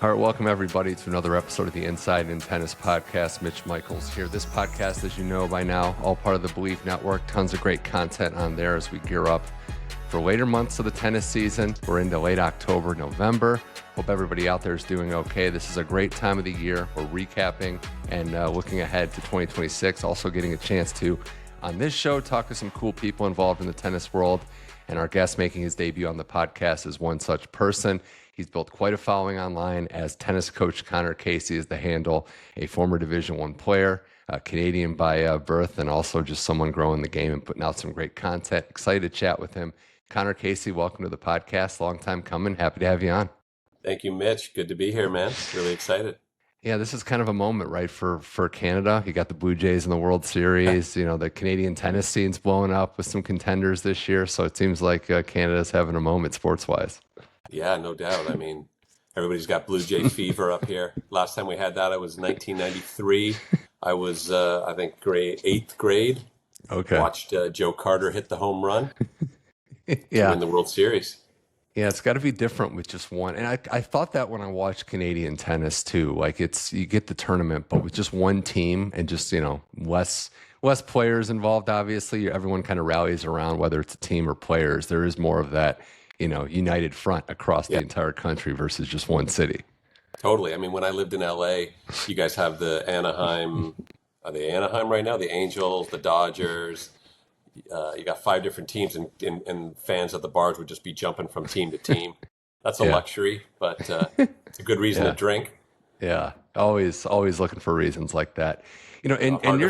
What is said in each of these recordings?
All right, welcome everybody to another episode of the Inside in Tennis podcast. Mitch Michaels here. This podcast, as you know by now, all part of the Believe Network. Tons of great content on there as we gear up for later months of the tennis season. We're into late October, November. Hope everybody out there is doing okay. This is a great time of the year. We're recapping and looking ahead to 2026. Also getting a chance to, on this show, talk to some cool people involved in the tennis world. And our guest making his debut on the podcast is one such person. He's built quite a following online as tennis coach. Conor Casey is the handle, a former Division I player, a Canadian by birth, and also just someone growing the game and putting out some great content. Excited to chat with him. Conor Casey, welcome to the podcast. Long time coming. Happy to have you on. Thank you, Mitch. Good to be here, man. Really excited. Yeah, this is kind of a moment, right, for Canada. You got the Blue Jays in the World Series. You know, the Canadian tennis scene's blowing up with some contenders this year. So it seems like Canada's having a moment sports-wise. Yeah, no doubt. I mean, everybody's got Blue Jay fever up here. Last time we had that, it was 1993. I was, I think, eighth grade. Okay. Watched Joe Carter hit the home run Yeah. to win the World Series. Yeah, it's got to be different with just one. And I thought that when I watched Canadian tennis too. Like you get the tournament, but with just one team and just, less players involved, obviously. Everyone kind of rallies around, whether it's a team or players. There is more of that, united front across the entire country versus just one city. Totally. I mean, when I lived in LA, you guys have the Anaheim, are they Anaheim right now? The Angels, the Dodgers. You got 5 different teams, and fans at the bars would just be jumping from team to team. That's a luxury, but it's a good reason to drink. Yeah, always looking for reasons like that. And you're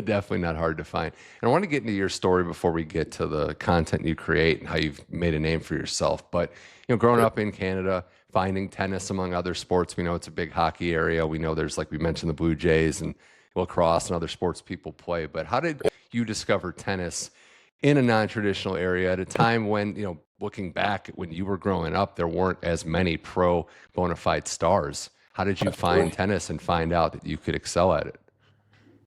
definitely not hard to find. And I want to get into your story before we get to the content you create and how you've made a name for yourself. But growing up in Canada, finding tennis among other sports, we know it's a big hockey area. We know there's, like we mentioned, the Blue Jays and lacrosse and other sports people play. But how did you discover tennis in a non-traditional area at a time when, looking back when you were growing up, there weren't as many pro bona fide stars? How did you find tennis and find out that you could excel at it?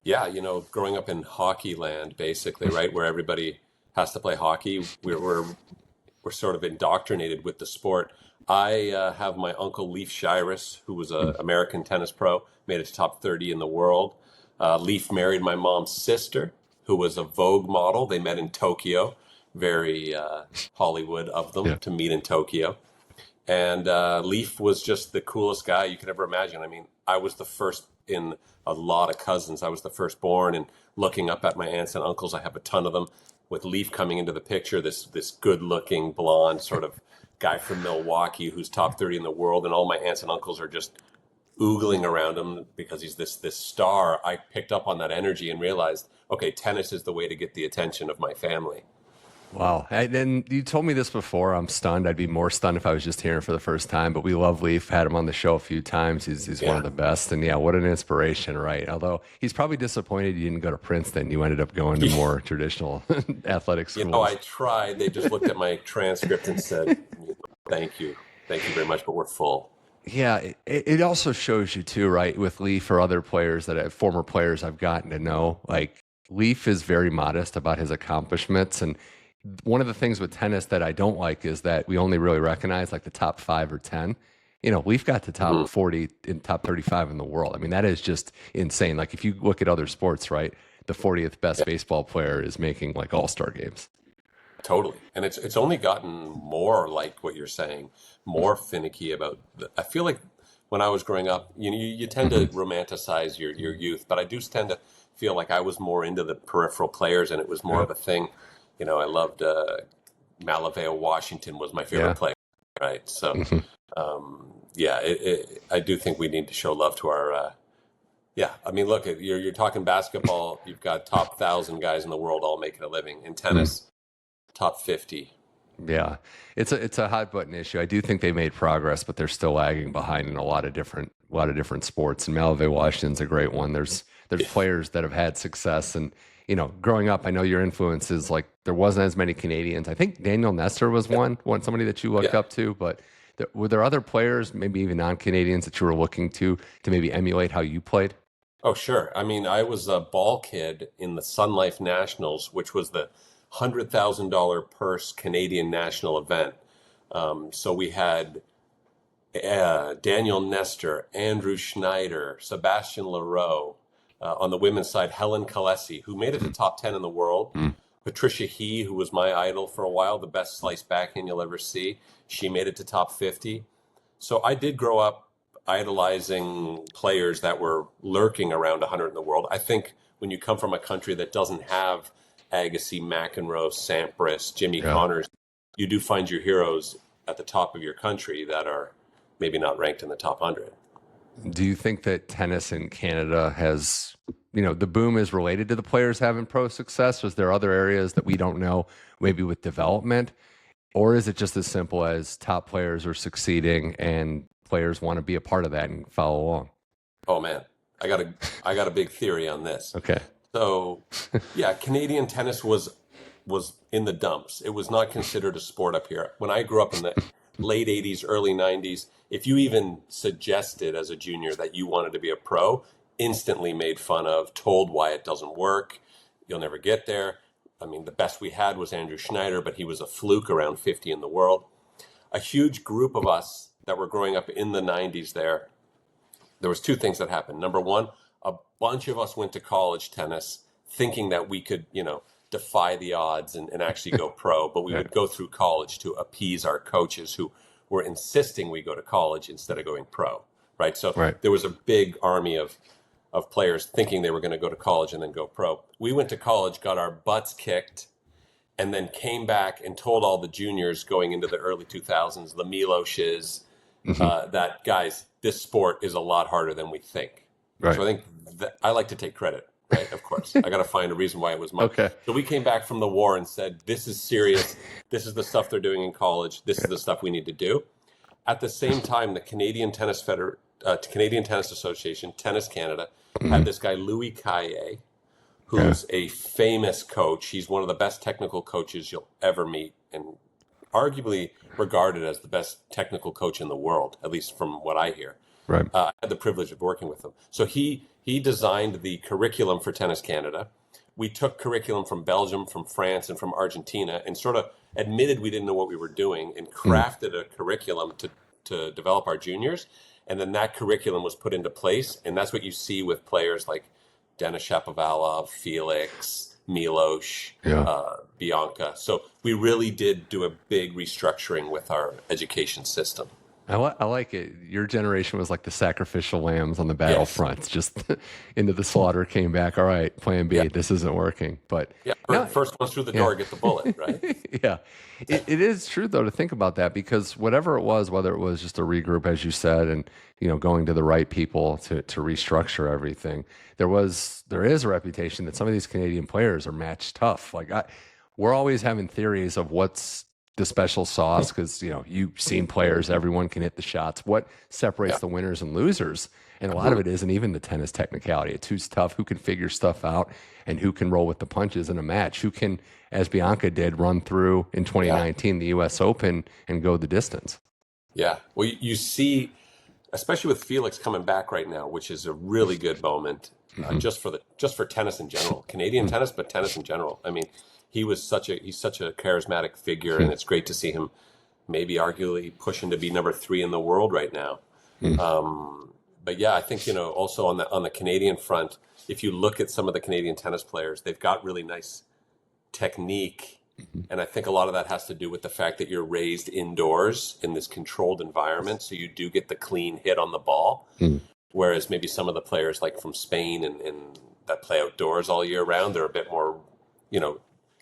Yeah, growing up in hockey land, basically, right, where everybody has to play hockey, we're sort of indoctrinated with the sport. I have my uncle Leif Shiras, who was an American tennis pro, made it to top 30 in the world. Leif married my mom's sister, who was a Vogue model. They met in Tokyo, very Hollywood of them to meet in Tokyo. And Leif was just the coolest guy you could ever imagine. I mean, I was the first in a lot of cousins. I was the firstborn, and looking up at my aunts and uncles, I have a ton of them, with Leif coming into the picture, this good-looking, blonde sort of guy from Milwaukee who's top 30 in the world, and all my aunts and uncles are just oogling around him because he's this star. I picked up on that energy and realized, okay, tennis is the way to get the attention of my family. Wow. And you told me this before. I'm stunned. I'd be more stunned if I was just hearing for the first time, but we love Leif. Had him on the show a few times. He's one of the best. And what an inspiration, right? Although he's probably disappointed you didn't go to Princeton. You ended up going to more traditional athletic schools. I tried. They just looked at my transcript and said, thank you very much, but we're full. Yeah, it also shows you too, right, with Leif or other players former players I've gotten to know, like Leif is very modest about his accomplishments. And one of the things with tennis that I don't like is that we only really recognize like the top 5 or 10. Leif got to top 40 and top 35 in the world. I mean, that is just insane. Like if you look at other sports, right, the 40th best baseball player is making like all-star games. Totally. And it's only gotten more like what you're saying, more finicky about I feel like when I was growing up, you tend to romanticize your youth, but I do tend to feel like I was more into the peripheral players, and it was more of a thing. I loved Malaveo Washington was my favorite player, right? So, I do think we need to show love to our I mean, look, you're talking basketball, you've got top 1,000 guys in the world all making a living. In tennis, top 50. Yeah, it's a hot button issue. I do think they made progress, but they're still lagging behind in a lot of different sports. And Malaveo Washington's a great one. There's players that have had success, and growing up, I know your influences. Like there wasn't as many Canadians. I think Daniel Nestor was one somebody that you looked up to. But were there other players, maybe even non-Canadians, that you were looking to maybe emulate how you played? Oh, sure. I mean, I was a ball kid in the Sun Life Nationals, which was the $100,000 purse Canadian national event. So we had Daniel Nestor, Andrew Schneider, Sebastian Leroux. On the women's side, Helen Kalesi, who made it to top 10 in the world. Patricia He, who was my idol for a while, the best sliced backhand you'll ever see. She made it to top 50. So I did grow up idolizing players that were lurking around 100 in the world. I think when you come from a country that doesn't have Agassi, McEnroe, Sampras, Jimmy Connors, you do find your heroes at the top of your country that are maybe not ranked in the top 100. Do you think that tennis in Canada has, the boom is related to the players having pro success? Or is there other areas that we don't know, maybe with development? Or is it just as simple as top players are succeeding and players want to be a part of that and follow along? Oh man, I got a big theory on this. Okay. So, yeah, Canadian tennis was in the dumps. It was not considered a sport up here. When I grew up in the late 80s, early 90s, if you even suggested as a junior that you wanted to be a pro, instantly made fun of, told why it doesn't work, you'll never get there. I mean, the best we had was Andrew Schneider, but he was a fluke, around 50 in the world. A huge group of us that were growing up in the 90s there was two things that happened. Number one, a bunch of us went to college tennis thinking that we could, defy the odds and actually go pro, but we would go through college to appease our coaches who were insisting we go to college instead of going pro, right? So there was a big army of players thinking they were going to go to college and then go pro. We went to college, got our butts kicked, and then came back and told all the juniors going into the early 2000s, the Miloshes, that, guys, this sport is a lot harder than we think. Right. So I think I like to take credit, right? Of course. I got to find a reason why it was mine. Okay. So we came back from the war and said, this is serious. This is the stuff they're doing in college. This is the stuff we need to do. At the same time, the Canadian Tennis Association, Tennis Canada, had this guy, Louis Caillet, who's a famous coach. He's one of the best technical coaches you'll ever meet, and arguably regarded as the best technical coach in the world, at least from what I hear. Right. I had the privilege of working with him. So he designed the curriculum for Tennis Canada. We took curriculum from Belgium, from France, and from Argentina, and sort of admitted we didn't know what we were doing and crafted a curriculum to develop our juniors. And then that curriculum was put into place. And that's what you see with players like Denis Shapovalov, Felix, Milos, Bianca. So we really did do a big restructuring with our education system. I like it. Your generation was like the sacrificial lambs on the battlefront. Just into the slaughter, came back. All right, plan B. This isn't working. But first one through the door, get the bullet, right? It is true though to think about that, because whatever it was, whether it was just a regroup, as you said, and going to the right people to restructure everything, there is a reputation that some of these Canadian players are match tough. Like we're always having theories of what's the special sauce, because you've seen players, everyone can hit the shots. What separates the winners and losers? And a lot of it isn't even the tennis technicality. It's who's tough, who can figure stuff out, and who can roll with the punches in a match, who can, as Bianca did, run through in 2019 the US Open and go the distance. Yeah, well, you see, especially with Felix coming back right now, which is a really good moment, just for tennis in general, Canadian tennis, but tennis in general. I mean, he's such a charismatic figure, and it's great to see him maybe arguably pushing to be number 3 in the world right now. But yeah, I think also on the Canadian front, if you look at some of the Canadian tennis players, they've got really nice technique, and I think a lot of that has to do with the fact that you're raised indoors in this controlled environment, so you do get the clean hit on the ball. Whereas maybe some of the players like from Spain and that play outdoors all year round, they're a bit more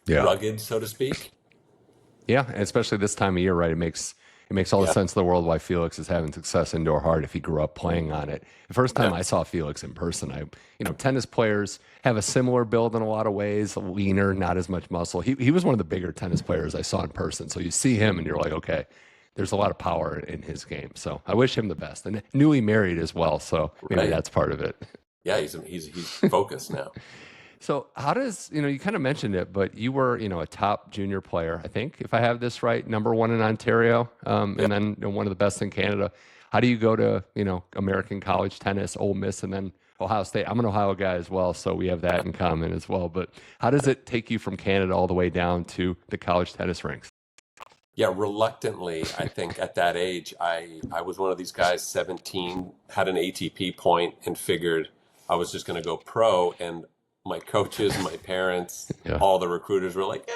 rugged, so to speak. Yeah, and especially this time of year, right? It makes all the sense in the world why Felix is having success indoor hard if he grew up playing on it. The first time I saw Felix in person, tennis players have a similar build in a lot of ways, leaner, not as much muscle. He was one of the bigger tennis players I saw in person. So you see him and you're like, okay, there's a lot of power in his game. So I wish him the best. And newly married as well, so maybe that's part of it. Yeah, he's focused now. So how does, you kind of mentioned it, but you were, a top junior player, I think, if I have this right, number 1 in Ontario, and then one of the best in Canada. How do you go to, American college tennis, Ole Miss, and then Ohio State? I'm an Ohio guy as well, so we have that in common as well. But how does it take you from Canada all the way down to the college tennis rinks? Yeah, reluctantly, I think at that age, I was one of these guys, 17, had an ATP point and figured I was just going to go pro. And my coaches, my parents, Yeah. all the recruiters were like,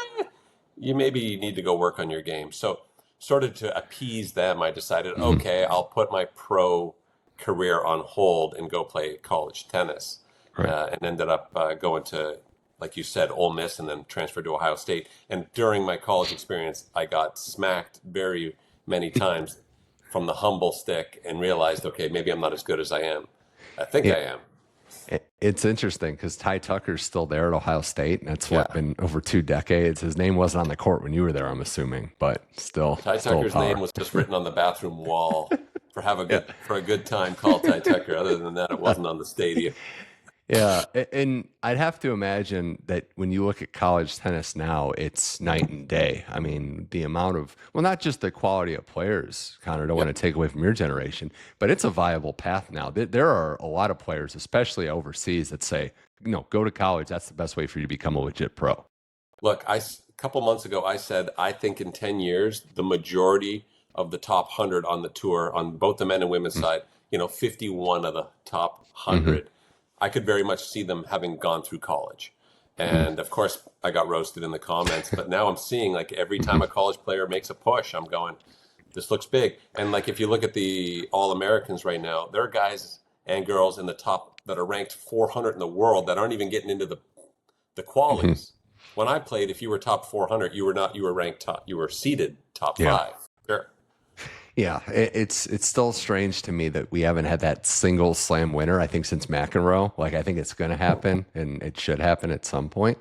you maybe need to go work on your game. So sort of to appease them, I decided, Hmm. okay, I'll put my pro career on hold and go play college tennis. Right. And ended up going to, like you said, Ole Miss, and then transferred to Ohio State. And during my college experience, I got smacked very many times from the humble stick and realized, okay, maybe I'm not as good as I think Yeah. I am. It's interesting because Ty Tucker's still there at Ohio State, and that's what Yeah. been over 2 decades. His name wasn't on the court when you were there, I'm assuming, but still, Ty still a Tucker's name power. was just written on the bathroom wall Yeah. for a good time called Ty Tucker. Other than that, it wasn't on the stadium. Yeah, and I'd have to imagine that when you look at college tennis now, it's night and day. I mean, the amount of, well, not just the quality of players, Connor, don't want Yep. to take away from your generation, but it's a viable path now. There are a lot of players, especially overseas, that say, go to college. That's the best way for you to become a legit pro. Look, a couple months ago, I said, I think in 10 years, the majority of the top 100 on the tour, on both the men and women's side, 51 of the top Mm-hmm. 100, I could very much see them having gone through college. Hmm. And of course, I got roasted in the comments, but now I'm seeing like every time a college player makes a push, I'm going, this looks big. And like if you look at the All Americans right now, there are guys and girls in the top that are ranked 400 in the world that aren't even getting into the Hmm. qualies. When I played, if you were top 400, you were not, you were ranked top, you were seeded top Yeah. five. Sure. Yeah, it's still strange to me that we haven't had that single slam winner. I think since McEnroe, like I think it's going to happen, and it should happen at some point.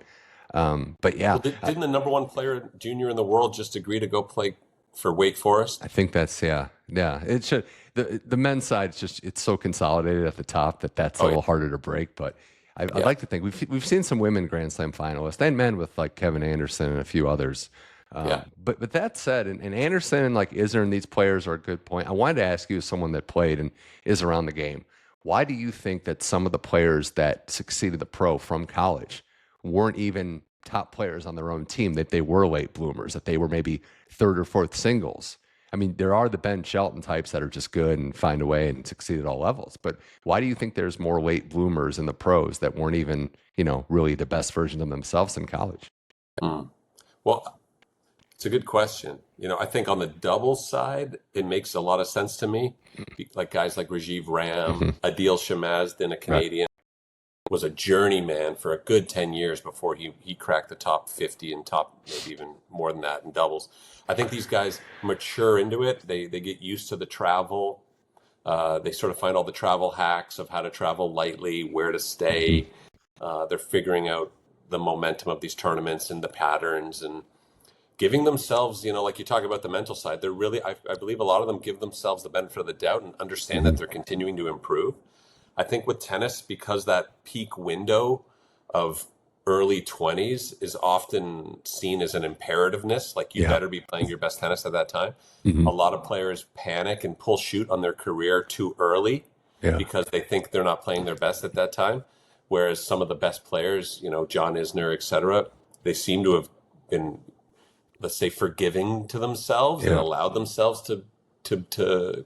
But yeah, Well, didn't the number one player junior in the world just agree to go play for Wake Forest? I think that's yeah. It should the men's side is just it's so consolidated at the top that that's a Oh, little harder to break. But I'd yeah. like to think we've seen some women Grand Slam finalists and men with like Kevin Anderson and a few others. Yeah. But that said, and Anderson and like Isner and these players are a good point. I wanted to ask you, as someone that played and is around the game, why do you think that some of the players that succeeded the pro from college weren't even top players on their own team, that they were late bloomers, that they were maybe third or fourth singles? I mean, there are the Ben Shelton types that are just good and find a way and succeed at all levels. But why do you think there's more late bloomers in the pros that weren't even, really the best version of themselves in college? Hmm. Well, it's a good question. I think on the doubles side, it makes a lot of sense to me. Like guys like Rajiv Ram, Hmm. Adil Shamazdan, a Right. Canadian, was a journeyman for a good 10 years before he cracked the top 50 and top maybe even more than that in doubles. I think these guys mature into it. They get used to the travel. They sort of find all the travel hacks of how to travel lightly, where to Hmm. stay. They're figuring out the momentum of these tournaments and the patterns and giving themselves, like you talk about the mental side, they're really, I believe a lot of them give themselves the benefit of the doubt and understand that Hmm. they're continuing to improve. I think with tennis, because that peak window of early 20s is often seen as an imperativeness, like you Yeah. better be playing your best tennis at that time. A Hmm. lot of players panic and pull shoot on their career too early Yeah. because they think they're not playing their best at that time. Whereas some of the best players, John Isner, et cetera, they seem to have been, let's say, forgiving to themselves and Yeah. allowed themselves to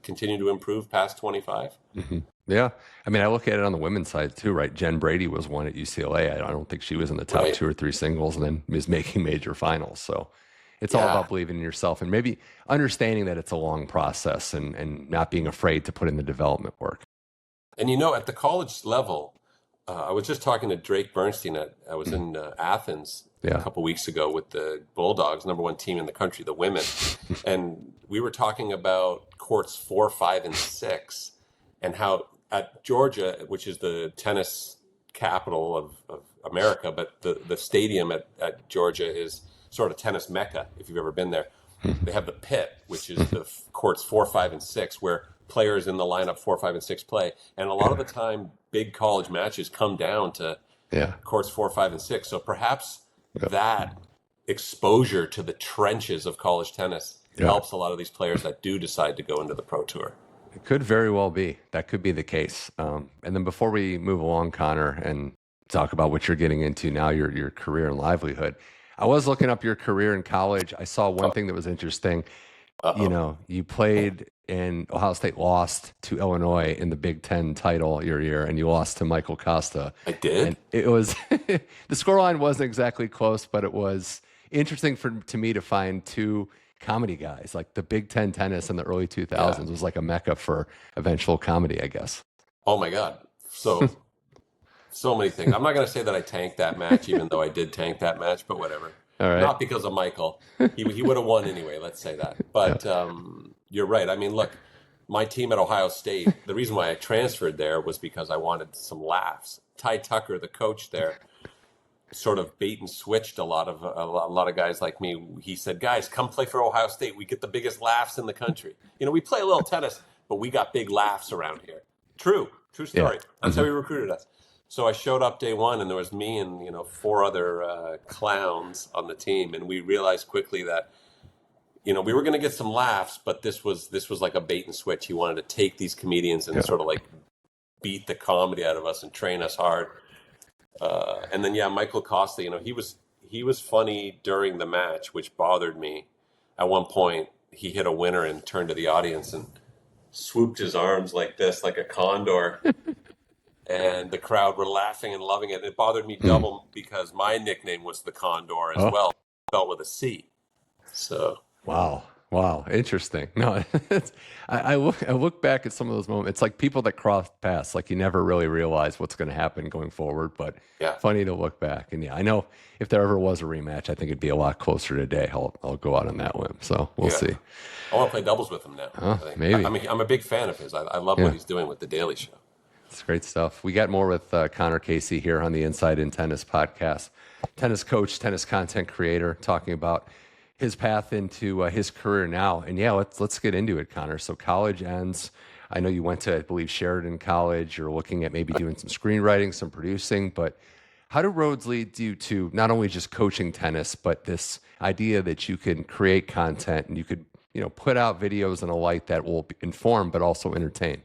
continue to improve past 25. Hmm. Yeah. I mean, I look at it on the women's side too, right? Jen Brady was one at UCLA. I don't think she was in the top Right. two or three singles and then is making major finals. So it's all Yeah. about believing in yourself and maybe understanding that it's a long process and not being afraid to put in the development work. And at the college level, I was just talking to Drake Bernstein. I was in Athens a Yeah. couple weeks ago with the Bulldogs, number one team in the country, the women. And we were talking about courts 4, 5, and 6, and how at Georgia, which is the tennis capital of America, but the stadium at Georgia is sort of tennis mecca, if you've ever been there. They have the pit, which is the courts 4, 5, and 6, where players in the lineup 4, 5, and 6 play. And a lot of the time, big college matches come down to Yeah. courts 4, 5, and 6. So perhaps Yeah. that exposure to the trenches of college tennis Yeah. helps a lot of these players that do decide to go into the pro tour. It could very well be. That could be the case. And then before we move along, Connor, and talk about what you're getting into now, your career and livelihood, I was looking up your career in college. I saw one thing that was interesting. You Uh-oh. know, you played in Ohio State, lost to Illinois in the Big Ten title your year, and you lost to Michael Kosta. I And did? it was the scoreline wasn't exactly close, but it was interesting to me to find two comedy guys. Like the Big Ten tennis in the early Yeah. 2000s was like a mecca for eventual comedy, I guess. Oh my God. So many things. I'm not going to say that I tanked that match, even though I did tank that match, but whatever. All right. Not because of Michael. He would have won anyway, let's say that. Yeah. But you're right. I mean, look, my team at Ohio State, the reason why I transferred there was because I wanted some laughs. Ty Tucker, the coach there, sort of bait and switched a lot of guys like me. He said, "Guys, come play for Ohio State. We get the biggest laughs in the country. You know, we play a little tennis, but we got big laughs around here." True Yeah. story. That's how he recruited us. So I showed up day one, and there was me and four other clowns on the team, and we realized quickly that we were going to get some laughs, but this was like a bait and switch. He wanted to take these comedians and Yeah. sort of like beat the comedy out of us and train us hard. And then Michael Kosta, he was funny during the match, which bothered me. At one point, he hit a winner and turned to the audience and swooped his arms like this, like a condor. And the crowd were laughing and loving it. And it bothered me double because my nickname was the Condor as well, spelled with a C. So Wow. Interesting. No, I look back at some of those moments. It's like people that cross paths, like you never really realize what's going to happen going forward, but yeah, funny to look back. And I know if there ever was a rematch, I think it'd be a lot closer today. I'll go out on that limb. So we'll see. I want to play doubles with him now. I think. Maybe. I'm a big fan of his. I love what he's doing with the Daily Show. It's great stuff. We got more with Conor Casey here on the Inside in Tennis podcast. Tennis coach, tennis content creator, talking about his path into his career now. And let's get into it, Conor. So college ends. I know you went to, I believe, Sheridan College. You're looking at maybe doing some screenwriting, some producing. But how do roads lead you to not only just coaching tennis, but this idea that you can create content and you could, put out videos in a light that will inform but also entertain?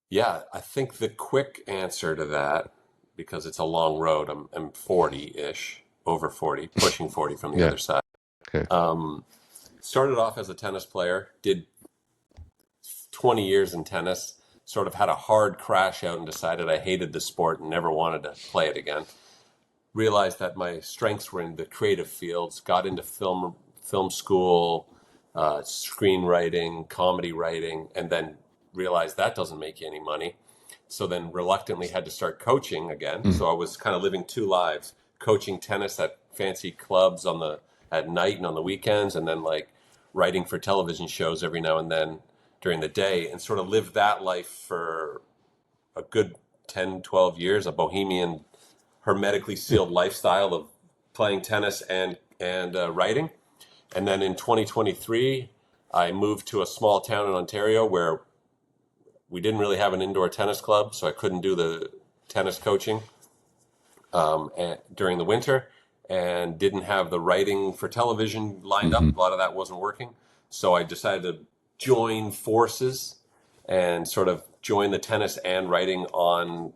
Yeah, I think the quick answer to that, because it's a long road, I'm 40-ish, over 40, pushing 40 from the other side. Okay. Started off as a tennis player, did 20 years in tennis, sort of had a hard crash out and decided I hated the sport and never wanted to play it again. Realized that my strengths were in the creative fields, got into film school, screenwriting, comedy writing, and then realized that doesn't make you any money. So then reluctantly had to start coaching again. So I was kind of living two lives, coaching tennis at fancy clubs at night and on the weekends, and then like writing for television shows every now and then during the day, and sort of lived that life for a good 10, 12 years, a bohemian, hermetically sealed lifestyle of playing tennis and writing. And then in 2023, I moved to a small town in Ontario where we didn't really have an indoor tennis club, so I couldn't do the tennis coaching during the winter, and didn't have the writing for television lined up. A lot of that wasn't working. So I decided to join forces and sort of join the tennis and writing on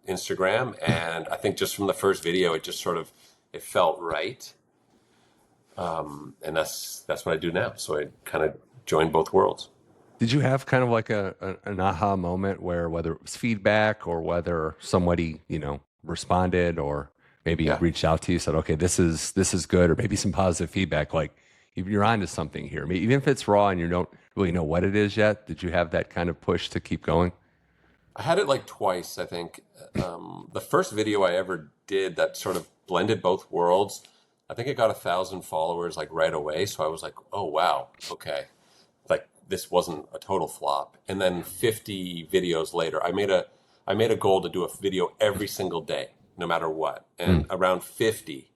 Instagram. And I think just from the first video, it just it felt right. And that's what I do now. So I kind of joined both worlds. Did you have kind of like an aha moment where whether it was feedback or whether somebody, responded or maybe reached out to you, said, okay, this is good, or maybe some positive feedback, like you're onto something here. Maybe even if it's raw and you don't really know what it is yet, did you have that kind of push to keep going? I had it like twice, I think. The first video I ever did that sort of blended both worlds, I think it got 1,000 followers like right away. So I was like, oh, wow, okay. Like this wasn't a total flop. And then 50 videos later, I made a goal to do a video every single day, no matter what. And around 50,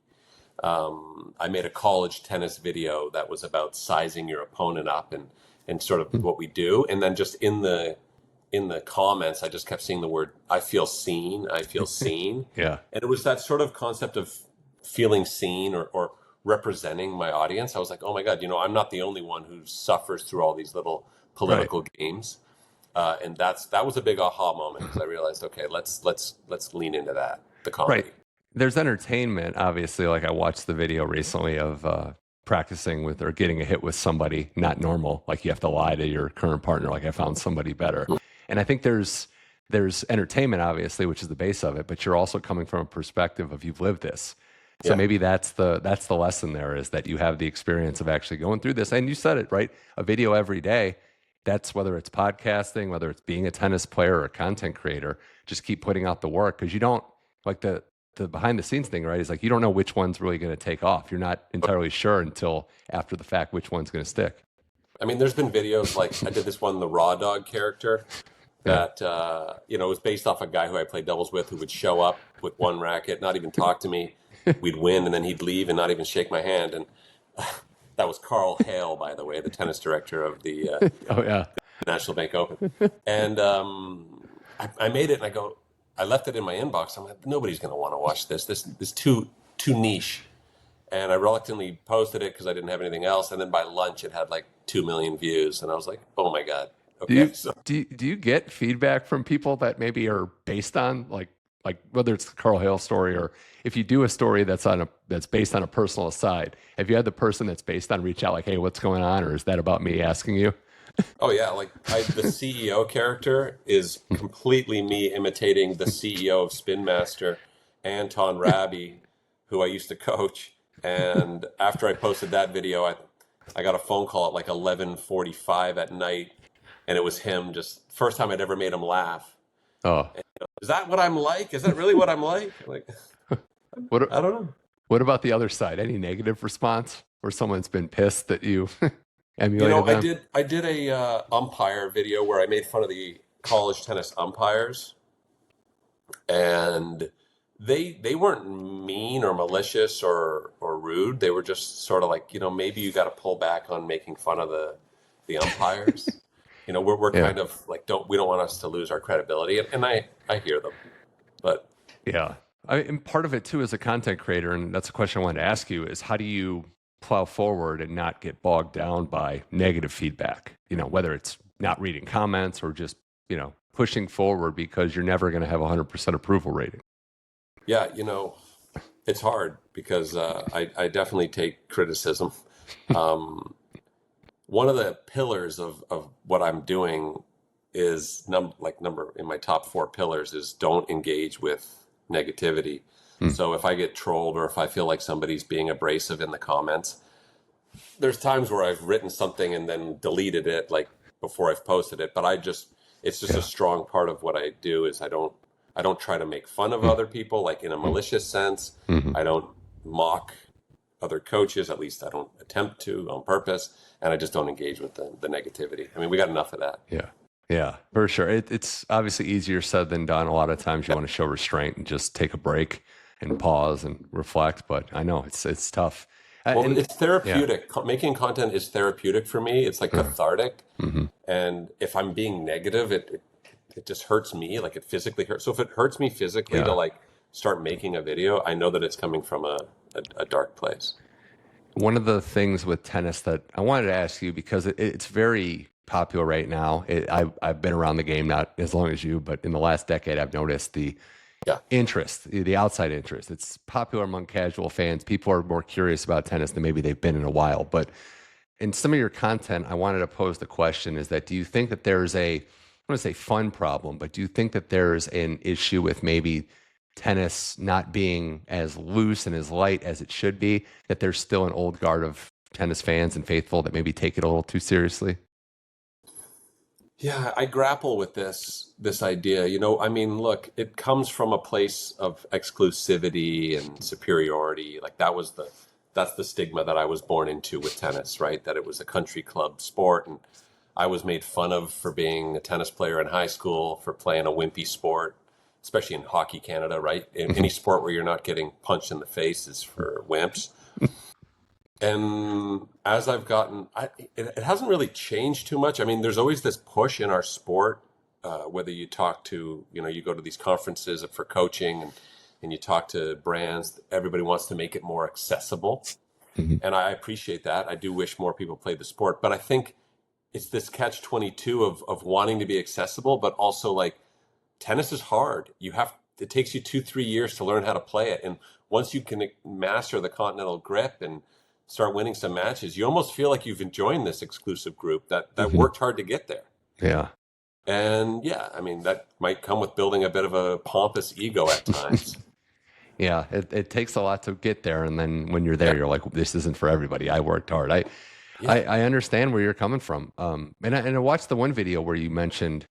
I made a college tennis video that was about sizing your opponent up and sort of what we do. And then just in the comments, I just kept seeing the word, I feel seen. Yeah. And it was that sort of concept of feeling seen or representing my audience. I was like, oh my God, I'm not the only one who suffers through all these little political games. And that was a big aha moment because I realized, okay, let's lean into that, the comedy. Right. there's entertainment, obviously. Like I watched the video recently of practicing with or getting a hit with somebody not normal. Like you have to lie to your current partner. Like I found somebody better, and I think there's entertainment, obviously, which is the base of it. But you're also coming from a perspective of you've lived this. So Yeah. maybe that's the lesson there is that you have the experience of actually going through this. And you said it right, a video every day. That's whether it's podcasting, whether it's being a tennis player or a content creator. Just keep putting out the work because you don't like the behind the scenes thing, right? Is like you don't know which one's really going to take off. You're not entirely sure until after the fact which one's going to stick. I mean, there's been videos like I did this one, the Raw Dog character, Yeah. that was based off a guy who I played doubles with who would show up with one racket, not even talk to me. We'd win, and then he'd leave and not even shake my hand. And that was Carl Hale, by the way, the tennis director of the Oh yeah. National Bank Open. And I made it, and I left it in my inbox. I'm like, nobody's going to want to watch this. This too niche. And I reluctantly posted it because I didn't have anything else. And then by lunch, it had like 2 million views, and I was like, oh my god. Okay, Do you get feedback from people that maybe are based on like whether it's the Carl Hale story or if you do a story that's based on a personal aside, have you had the person that's based on reach out like, hey, what's going on? Or is that about me asking you? Oh yeah, like the CEO character is completely me imitating the CEO of Spin Master, Anton Rabi, who I used to coach. And after I posted that video, I got a phone call at like 11:45 at night, and it was him. Just first time I'd ever made him laugh. Oh, Is that what I'm like? Is that really what I'm like? Like, what I don't know. what about the other side? Any negative response where someone's been pissed that you emulated them? I did a umpire video where I made fun of the college tennis umpires, and they weren't mean or malicious or rude. They were just sort of like, maybe you got to pull back on making fun of the umpires. We're Yeah. kind of like we don't want us to lose our credibility, and I hear them, but Yeah. And part of it too as a content creator, and that's a question I wanted to ask you, is how do you plow forward and not get bogged down by negative feedback? Whether it's not reading comments or just, pushing forward because you're never going to have 100% approval rating. yeah, it's hard because I definitely take criticism. One of the pillars of what I'm doing is number in my top 4 pillars is don't engage with negativity. So if I get trolled or if I feel like somebody's being abrasive in the comments, there's times where I've written something and then deleted it like before I've posted it, but it's just a strong part of what I do is I don't try to make fun of other people like in a malicious sense. I don't mock other coaches, at least I don't attempt to on purpose, and I just don't engage with the negativity. I mean, we got enough of that. Yeah, for sure. It's obviously easier said than done. A lot of times you want to show restraint and just take a break and pause and reflect, but I know it's tough. Well, it's therapeutic. Making content is therapeutic for me. It's like cathartic. And if I'm being negative, it just hurts me. Like it physically hurts. So if it hurts me physically to like start making a video, I know that it's coming from a dark place. One of the things with tennis that I wanted to ask you, because it's very popular right now. I've been around the game, not as long as you, but in the last decade, I've noticed the interest, the outside interest. It's popular among casual fans. People are more curious about tennis than maybe they've been in a while. But in some of your content, I wanted to pose the question is that do you think that there's I want to say fun problem, but do you think that there's an issue with maybe tennis not being as loose and as light as it should be, that there's still an old guard of tennis fans and faithful that maybe take it a little too seriously? Yeah, I grapple with this idea. I mean, look, it comes from a place of exclusivity and superiority. Like that's the stigma that I was born into with tennis, right? That it was a country club sport, and I was made fun of for being a tennis player in high school, for playing a wimpy sport, especially in Hockey Canada, right? In any sport where you're not getting punched in the face is for wimps. And as I've gotten, it hasn't really changed too much. I mean, there's always this push in our sport, whether you talk to, you go to these conferences for coaching and you talk to brands, everybody wants to make it more accessible. And I appreciate that. I do wish more people played the sport, but I think it's this catch-22 of wanting to be accessible, but also like tennis is hard. it takes you 2-3 years to learn how to play it. And once you can master the continental grip and start winning some matches, you almost feel like you've joined this exclusive group that worked hard to get there. Yeah. And yeah, I mean, that might come with building a bit of a pompous ego at times. Yeah, it takes a lot to get there, and then when you're there, you're like, this isn't for everybody. I worked hard. I understand where you're coming from. And I watched the one video where you mentioned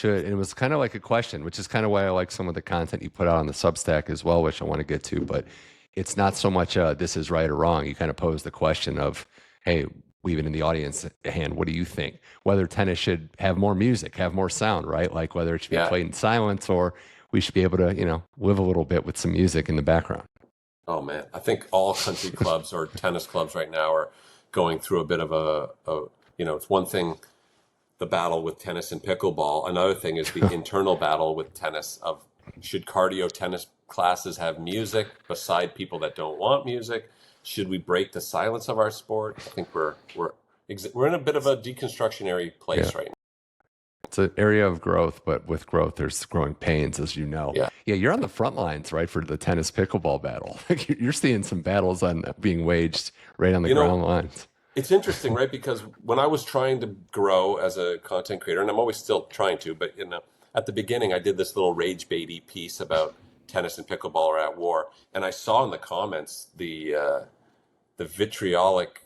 and it was kind of like a question, which is kind of why I like some of the content you put out on the Substack as well, which I want to get to, but it's not so much this is right or wrong. You kind of pose the question of, hey, leave it in the audience hand. What do you think? Whether tennis should have more music, have more sound, right? Like whether it should be played in silence, or we should be able to, live a little bit with some music in the background. Oh man, I think all country clubs or tennis clubs right now are going through a bit of it's one thing, the battle with tennis and pickleball. Another thing is the internal battle with tennis of, should cardio tennis classes have music beside people that don't want music? Should we break the silence of our sport? I think we're in a bit of a deconstructionary place right now. It's an area of growth, but with growth, there's growing pains, as you know. Yeah, you're on the front lines, right, for the tennis pickleball battle. You're seeing some battles being waged right on the ground lines. It's interesting, right? Because when I was trying to grow as a content creator, and I'm always still trying to, but at the beginning, I did this little rage baity piece about tennis and pickleball are at war, and I saw in the comments the vitriolic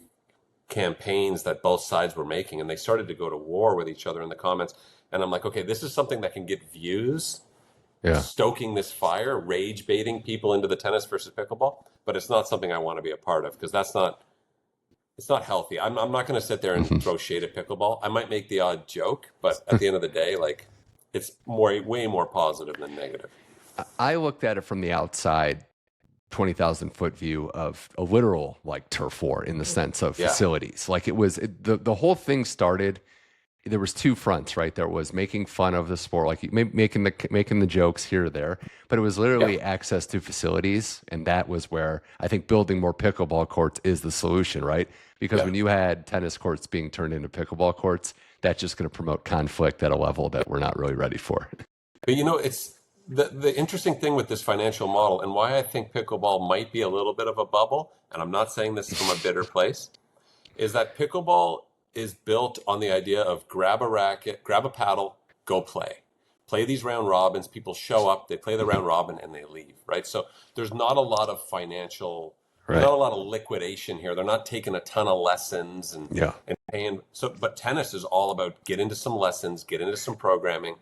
campaigns that both sides were making, and they started to go to war with each other in the comments. And I'm like, okay, this is something that can get views, stoking this fire, rage baiting people into the tennis versus pickleball, but it's not something I want to be a part of, because it's not healthy. I'm not going to sit there and throw shade at pickleball. I might make the odd joke, but at the end of the day, like, it's way more positive than negative. I looked at it from the outside, 20,000 foot view of a literal like turf war in the sense of facilities. Like the whole thing started. There was two fronts, right? There was making fun of the sport, like making the jokes here or there, but it was literally access to facilities, and that was where I think building more pickleball courts is the solution, right? Because when you had tennis courts being turned into pickleball courts, that's just going to promote conflict at a level that we're not really ready for. But it's the interesting thing with this financial model, and why I think pickleball might be a little bit of a bubble, and I'm not saying this from a bitter place, is that pickleball is built on the idea of grab a racket, grab a paddle, go play. Play these round robins, people show up, they play the round robin, and they leave, right? So there's not a lot of financial, not a lot of liquidation here. They're not taking a ton of lessons and paying. So, but tennis is all about get into some lessons, get into some programming.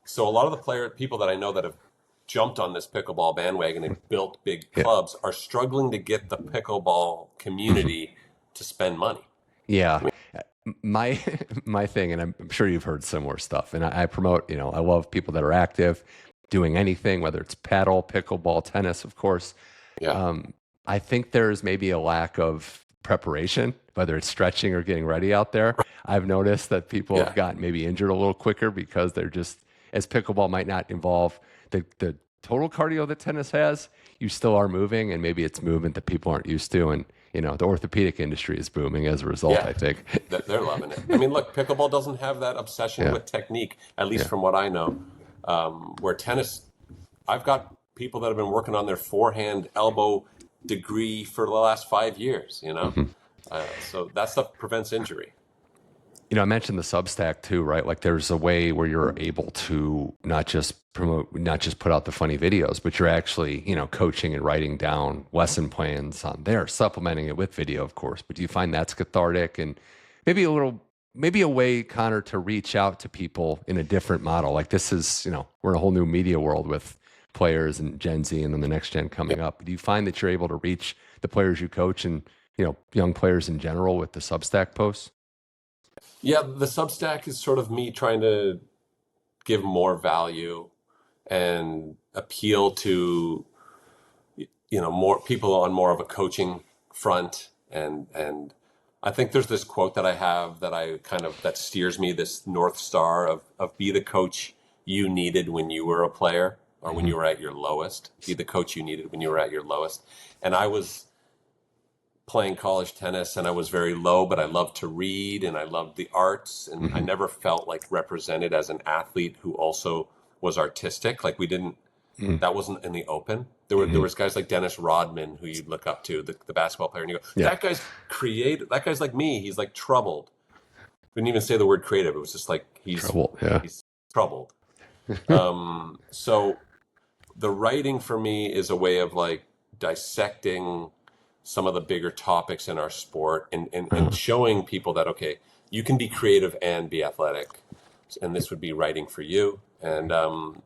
So a lot of the people that I know that have jumped on this pickleball bandwagon and built big clubs are struggling to get the pickleball community to spend money. Yeah. My thing, and I'm sure you've heard similar stuff, and I promote, I love people that are active, doing anything, whether it's paddle, pickleball, tennis, of course. I think there's maybe a lack of preparation, whether it's stretching or getting ready out there. I've noticed that people have gotten maybe injured a little quicker because they're just, as pickleball might not involve the total cardio that tennis has, you still are moving, and maybe it's movement that people aren't used to. And, the orthopedic industry is booming as a result, I think. They're loving it. I mean, look, pickleball doesn't have that obsession with technique, at least from what I know, where tennis, I've got people that have been working on their forehand elbow degree for the last 5 years, so that stuff prevents injury. I mentioned the Substack too, right? Like there's a way where you're able to not just put out the funny videos, but you're actually, coaching and writing down lesson plans on there, supplementing it with video, of course. But do you find that's cathartic and maybe a way, Conor, to reach out to people in a different model? Like this is, we're in a whole new media world with players and Gen Z and then the next gen coming up. Do you find that you're able to reach the players you coach and, young players in general with the Substack posts? Yeah, the Substack is sort of me trying to give more value and appeal to, more people on more of a coaching front. And I think there's this quote that I have that steers me, this North Star of be the coach you needed when you were a player or when you were at your lowest. Be the coach you needed when you were at your lowest. And I was playing college tennis and I was very low, but I loved to read and I loved the arts, and I never felt like represented as an athlete who also was artistic. Like we didn't Mm. That wasn't in the open. There was guys like Dennis Rodman who you'd look up to, the basketball player, and you go, Yeah. that guy's creative. That guy's like me. He's like troubled. We didn't even say the word creative. It was just like he's troubled. So the writing for me is a way of like dissecting some of the bigger topics in our sport and showing people that, okay, you can be creative and be athletic. And this would be writing for you. And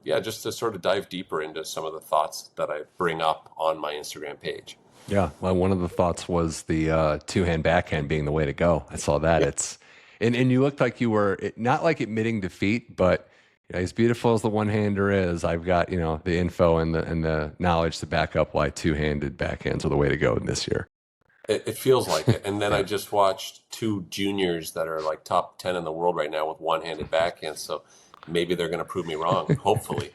just to sort of dive deeper into some of the thoughts that I bring up on my Instagram page. Yeah. Well, one of the thoughts was the two-hand backhand being the way to go. I saw that. Yeah. And you looked like you were not like admitting defeat, but as beautiful as the one-hander is, I've got, the info and the knowledge to back up why two-handed backhands are the way to go this year. It feels like it. And then I just watched two juniors that are like top 10 in the world right now with one-handed backhands. So maybe they're going to prove me wrong, hopefully.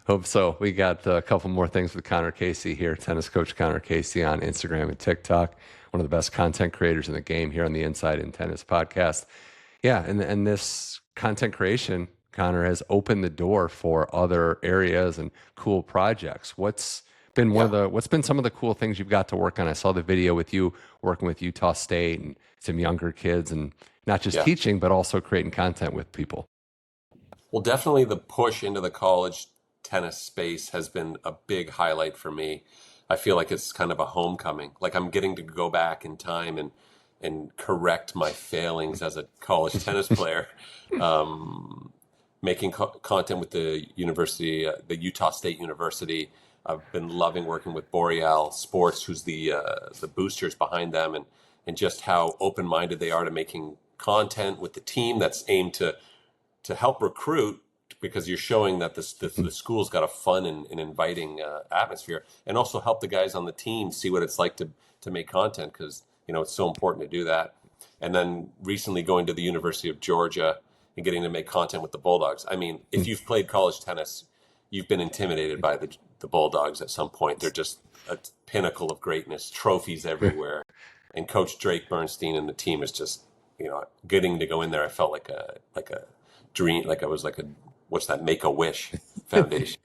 Hope so. We got a couple more things with Conor Casey here, tennis coach Conor Casey on Instagram and TikTok, one of the best content creators in the game here on the Inside in Tennis podcast. Yeah, and this content creation, Conor, has opened the door for other areas and cool projects. What's been some of the cool things you've got to work on? I saw the video with you working with Utah State and some younger kids, and not just teaching, but also creating content with people. Well, definitely the push into the college tennis space has been a big highlight for me. I feel like it's kind of a homecoming. Like I'm getting to go back in time and correct my failings as a college tennis player. Making content with the university, the Utah State University. I've been loving working with Boreal Sports, who's the boosters behind them, and just how open-minded they are to making content with the team that's aimed to help recruit, because you're showing that the school's got a fun and inviting atmosphere, and also help the guys on the team see what it's like to make content, because it's so important to do that. And then recently going to the University of Georgia and getting to make content with the Bulldogs. I mean, if you've played college tennis, you've been intimidated by the Bulldogs at some point. They're just a pinnacle of greatness, trophies everywhere. And Coach Drake Bernstein and the team is just, getting to go in there. I felt like a dream, like I was like what's that, Make-A-Wish Foundation.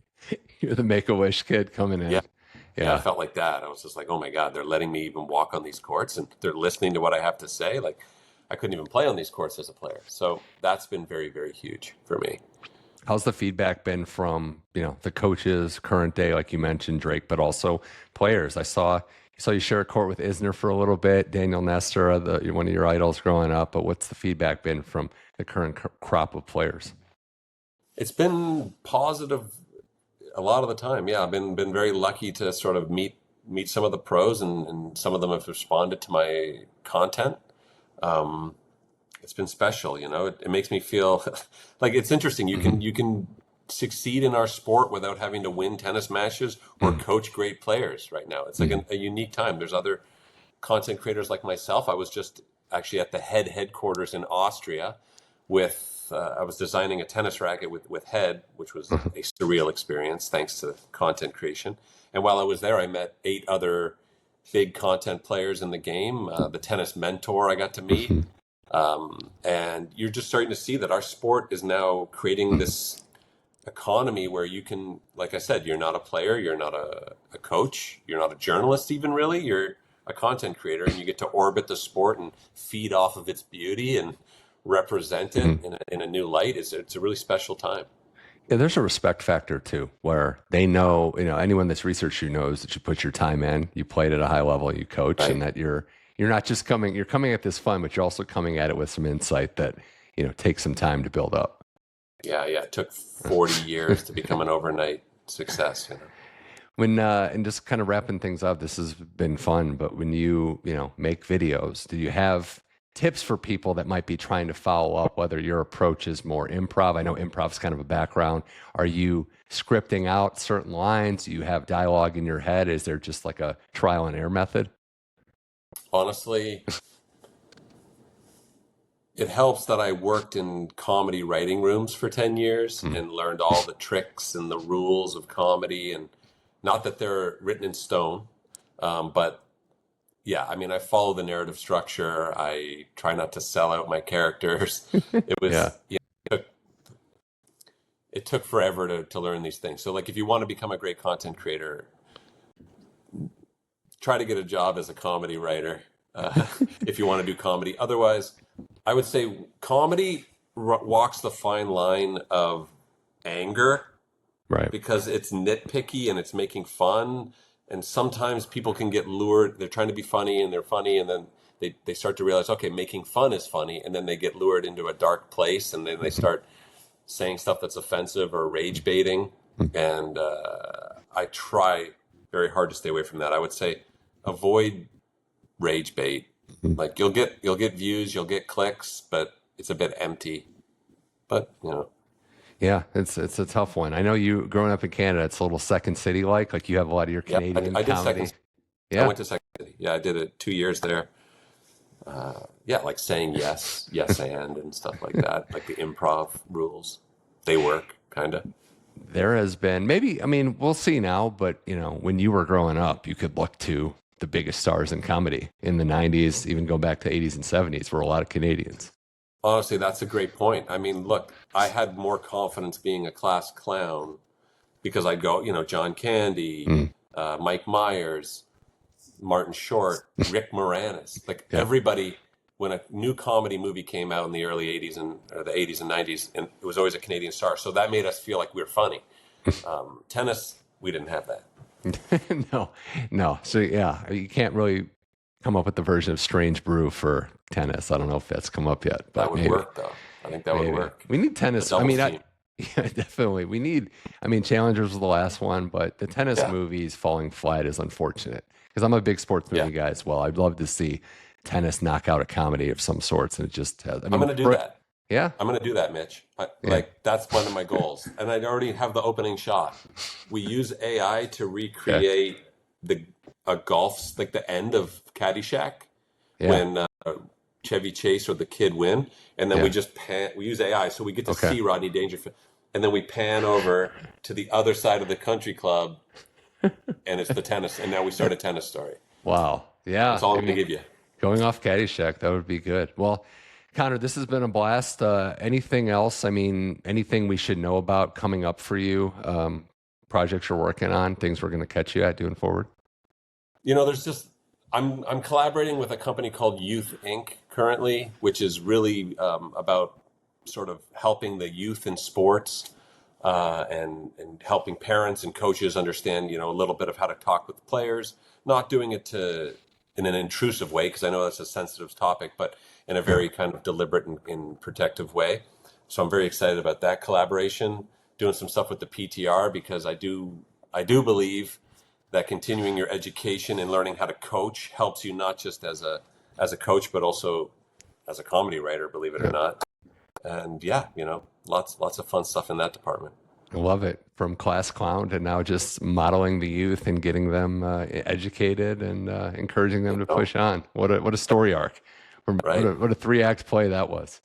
You're the Make-A-Wish kid coming in. Yeah, I felt like that. I was just like, oh my God, they're letting me even walk on these courts and they're listening to what I have to say. Like, I couldn't even play on these courts as a player. So that's been very, very huge for me. How's the feedback been from, the coaches, current day, like you mentioned, Drake, but also players? I saw you share a court with Isner for a little bit, Daniel Nestor, one of your idols growing up, but what's the feedback been from the current crop of players? It's been positive a lot of the time. Yeah, I've been very lucky to sort of meet some of the pros, and some of them have responded to my content. It's been special, it makes me feel like it's interesting. You can succeed in our sport without having to win tennis matches or coach great players right now. It's like a unique time. There's other content creators like myself. I was just actually at the headquarters in Austria with I was designing a tennis racket with Head, which was a surreal experience thanks to content creation. And while I was there, I met 8 other big content players in the game. The tennis mentor I got to meet. And you're just starting to see that our sport is now creating this economy where you can, like I said, you're not a player, you're not a coach, you're not a journalist even really, you're a content creator, and you get to orbit the sport and feed off of its beauty and represent it in a new light. It's a really special time. Yeah, there's a respect factor too, where they know, anyone that's researched you knows that you put your time in, you played at a high level, you coach, right, and that you're not just coming at this fun, but you're also coming at it with some insight that, takes some time to build up. Yeah. It took 40 years to become an overnight success. When and just kind of wrapping things up, this has been fun, but when you make videos, do you have tips for people that might be trying to follow up, whether your approach is more improv? I know improv is kind of a background. Are you scripting out certain lines? Do you have dialogue in your head? Is there just like a trial and error method? Honestly, it helps that I worked in comedy writing rooms for 10 years and learned all the tricks and the rules of comedy, and not that they're written in stone, but yeah, I mean, I follow the narrative structure. I try not to sell out my characters. It was, it it took forever to learn these things. So like if you want to become a great content creator, try to get a job as a comedy writer if you want to do comedy. Otherwise, I would say comedy walks the fine line of anger, Right. because it's nitpicky and it's making fun. And sometimes people can get lured. They're trying to be funny and they're funny, and then they start to realize, okay, making fun is funny, and then they get lured into a dark place, and then they start saying stuff that's offensive or rage baiting. And I try very hard to stay away from that. I would say avoid rage bait. Like you'll get views, you'll get clicks, but it's a bit empty. But Yeah, it's a tough one. I know you growing up in Canada, it's a little Second City like you have a lot of your Canadian I did comedy. Second. Yeah, I went to Second City. Yeah, I did it 2 years there. Like saying yes, and stuff like that. Like the improv rules, they work kind of. There has been we'll see now, but when you were growing up, you could look to the biggest stars in comedy in the 90s, even go back to 80s and 70s, were a lot of Canadians. Honestly, that's a great point. I mean, look, I had more confidence being a class clown because I'd go, John Candy, Mike Myers, Martin Short, Rick Moranis, everybody. When a new comedy movie came out in the early 80s or the 80s and 90s, and it was always a Canadian star. So that made us feel like we were funny. Tennis, we didn't have that. No. So yeah, you can't really come up with the version of Strange Brew for tennis. I don't know if that's come up yet. But that would work, though. I think that would work. We need tennis. Yeah, definitely. We need, Challengers was the last one, but the tennis movies falling flat is unfortunate because I'm a big sports movie guy as well. I'd love to see tennis knock out a comedy of some sorts, and it just has. I'm going to do that. Yeah, I'm going to do that, Mitch. That's one of my goals, and I already have the opening shot. We use AI to recreate a golf, like the end of Caddyshack, when Chevy Chase or the kid win, and then we just we use AI, so we get to see Rodney Dangerfield, and then we pan over to the other side of the country club, and it's the tennis, and now we start a tennis story. Wow, yeah, that's all I'm going to give you. Going off Caddyshack, that would be good. Well, Conor, this has been a blast. Anything else? Anything we should know about coming up for you? Projects you're working on, things we're going to catch you at doing forward? There's just, I'm collaborating with a company called Youth Inc. currently, which is really about sort of helping the youth in sports and helping parents and coaches understand, a little bit of how to talk with players, not doing it in an intrusive way, because I know that's a sensitive topic, but in a very kind of deliberate and protective way. So I'm very excited about that collaboration, doing some stuff with the PTR, because I do believe that continuing your education and learning how to coach helps you not just as a coach, but also as a comedy writer, believe it or not. And lots of fun stuff in that department. I love it. From class clown to now just modeling the youth and getting them educated and encouraging them to push on. What a story arc. What a 3-act play that was.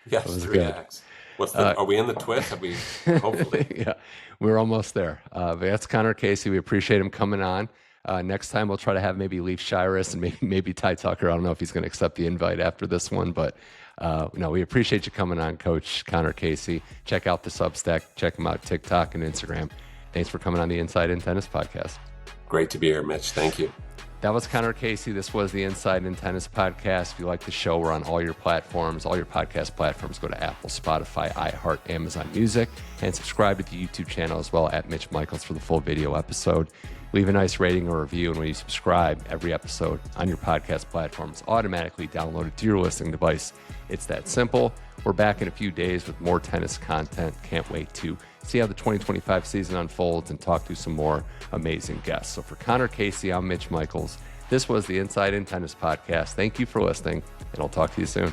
Yes, that was 3 acts. Are we in the twist? Hopefully. Yeah, we're almost there. But that's Conor Casey. We appreciate him coming on. Next time we'll try to have maybe Leif Shiras and maybe Ty Tucker. I don't know if he's going to accept the invite after this one, but we appreciate you coming on, Coach Conor Casey. Check out the Substack. Check him out, TikTok and Instagram. Thanks for coming on the Inside in Tennis podcast. Great to be here, Mitch. Thank you. That was Conor Casey. This was the Inside in Tennis podcast. If you like the show, we're on all your platforms, all your podcast platforms. Go to Apple, Spotify, iHeart, Amazon Music, and subscribe to the YouTube channel as well at Mitch Michaels for the full video episode. Leave a nice rating or review, and when you subscribe, every episode on your podcast platform is automatically downloaded to your listening device. It's that simple. We're back in a few days with more tennis content. Can't wait to see how the 2025 season unfolds and talk to some more amazing guests. So for Conor Casey, I'm Mitch Michaels. This was the Inside in Tennis podcast. Thank you for listening, and I'll talk to you soon.